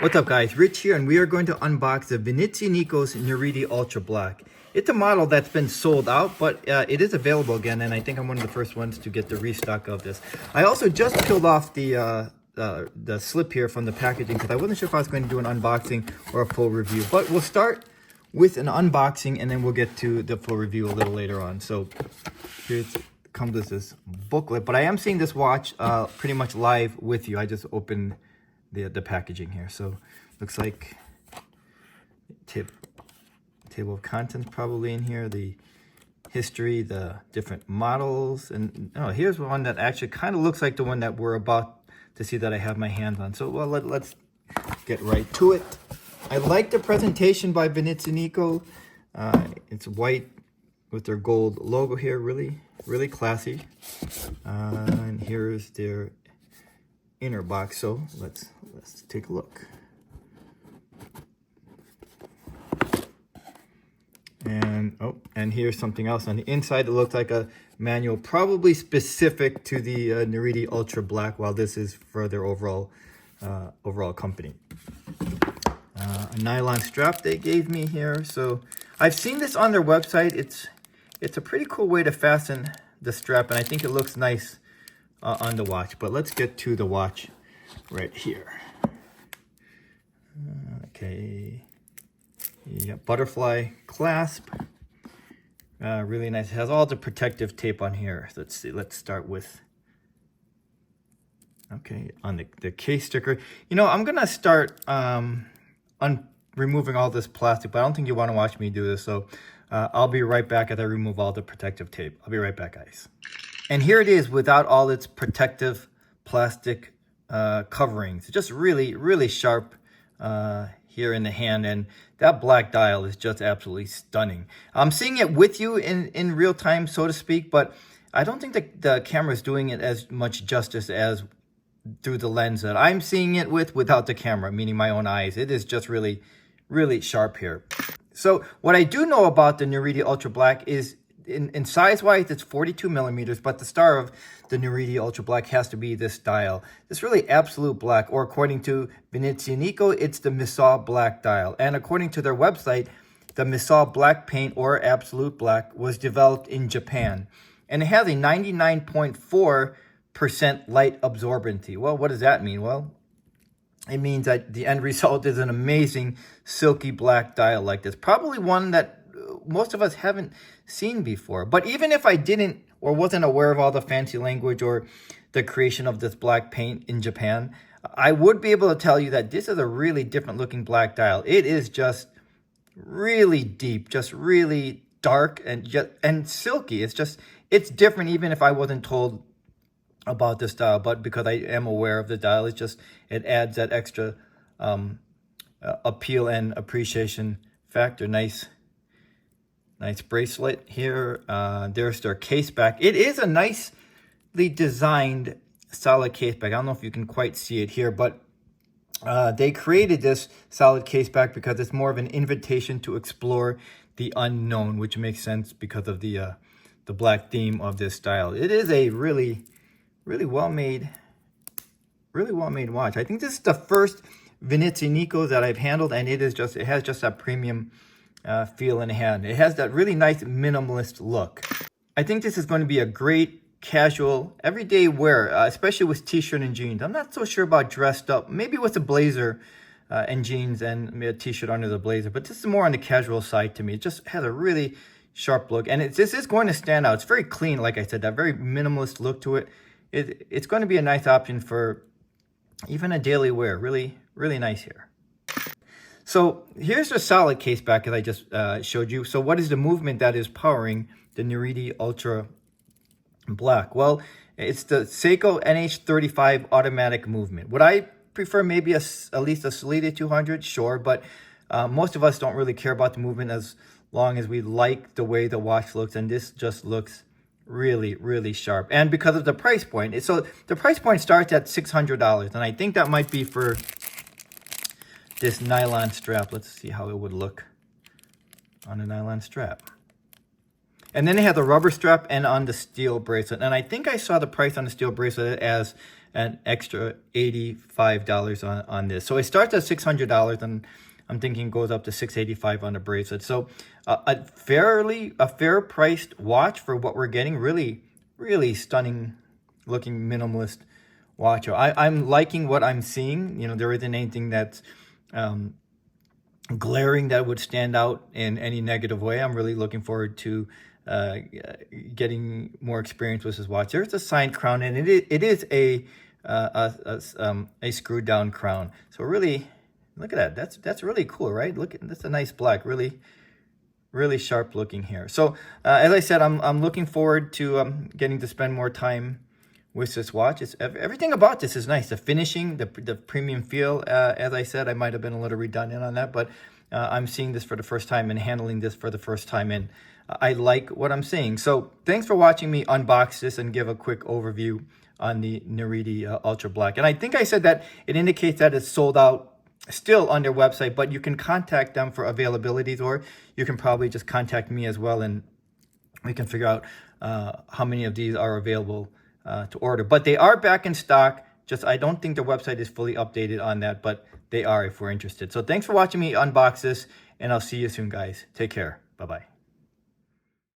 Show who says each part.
Speaker 1: What's up guys, Rich here, and we are going to unbox the Venezianico's Nereide Ultrablack. It's a model that's been sold out, but it is available again, and I think I'm one of the first ones to get the restock of this. I also just peeled off the slip here from the packaging because I wasn't sure if I was going to do an unboxing or a full review, but we'll start with an unboxing and then we'll get to the full review a little later on. So here comes with this booklet, but I am seeing this watch pretty much live with you. I just opened the packaging here, so looks like table of contents probably in here, the history, the different models, and here's one that actually kind of looks like the one that we're about to see that I have my hands on. So well, let's get right to it. I like the presentation by Venezianico. It's white with their gold logo here, really classy. And here's their inner box, so let's take a look. And here's something else on the inside. It looks like a manual, probably specific to the Nereide Ultrablack, while this is for their overall company. A nylon strap they gave me here. So I've seen this on their website. It's a pretty cool way to fasten the strap, and I think it looks nice on the watch. But let's get to the watch right here. Okay. Yeah, butterfly clasp. Really nice. It has all the protective tape on here. Let's see. Let's start with, on the case sticker. I'm going to start removing all this plastic, but I don't think you want to watch me do this. So I'll be right back as I remove all the protective tape. I'll be right back, guys. And here it is without all its protective plastic coverings. It's just really sharp here in the hand, and that black dial is just absolutely stunning. I'm seeing it with you in real time, so to speak, but I don't think the camera is doing it as much justice as through the lens that I'm seeing it without the camera, meaning my own eyes. It is just really sharp here. So what I do know about the Nereide Ultrablack is in size-wise, it's 42 millimeters, but the star of the Nereide Ultrablack has to be this dial. This really absolute black, or according to Venezianico, it's the Missile Black dial. And according to their website, the Missile Black paint, or absolute black, was developed in Japan. And it has a 99.4% light absorbency. Well, what does that mean? Well, it means that the end result is an amazing silky black dial like this. Probably one that most of us haven't seen before. But even if I didn't or wasn't aware of all the fancy language or the creation of this black paint in Japan, I would be able to tell you that this is a really different looking black dial. It is just really deep, just really dark and silky. It's different even if I wasn't told about this dial, but because I am aware of the dial, it adds that extra appeal and appreciation factor. Nice bracelet here. There's their case back. It is a nicely designed solid case back. I don't know if you can quite see it here, but they created this solid case back because it's more of an invitation to explore the unknown, which makes sense because of the black theme of this style. It is a really well-made watch. I think this is the first Venezianico that I've handled, and it has just that premium feel in the hand. It has that really nice minimalist look. I think this is going to be a great casual everyday wear, especially with t-shirt and jeans. I'm not so sure about dressed up, maybe with a blazer and jeans and maybe a t-shirt under the blazer, but this is more on the casual side to me. It just has a really sharp look, and this is going to stand out. It's very clean, like I said, that very minimalist look to it. It's going to be a nice option for even a daily wear. Really nice here. So here's the solid case back as I just showed you. So what is the movement that is powering the Nereide Ultra Black? Well, it's the Seiko NH35 automatic movement. Would I prefer maybe at least a Salida 200? Sure, but most of us don't really care about the movement as long as we like the way the watch looks, and this just looks really sharp. And because of the price point, so the price point starts at $600, and I think that might be for this nylon strap. Let's see how it would look on a nylon strap. And then they have the rubber strap and on the steel bracelet. And I think I saw the price on the steel bracelet as an extra $85 on this. So it starts at $600, and I'm thinking goes up to $685 on the bracelet. So a fair priced watch for what we're getting. Really stunning looking minimalist watch. I'm liking what I'm seeing. You know, there isn't anything that's glaring that would stand out in any negative way. I'm really looking forward to getting more experience with this watch. There's a signed crown, and it is a screwed down crown. So really, look at that. That's really cool, right? Look, that's a nice black. Really sharp looking here. So as I said, I'm looking forward to getting to spend more time with this watch. Everything about this is nice. The finishing, the premium feel. As I said, I might have been a little redundant on that, but I'm seeing this for the first time and handling this for the first time, and I like what I'm seeing. So thanks for watching me unbox this and give a quick overview on the Nereide Ultrablack. And I think I said that it indicates that it's sold out still on their website, but you can contact them for availabilities, or you can probably just contact me as well, and we can figure out how many of these are available to order. But they are back in stock. Just I don't think the website is fully updated on that, but they are if we're interested. So thanks for watching me unbox this, and I'll see you soon, guys. Take care. Bye-bye.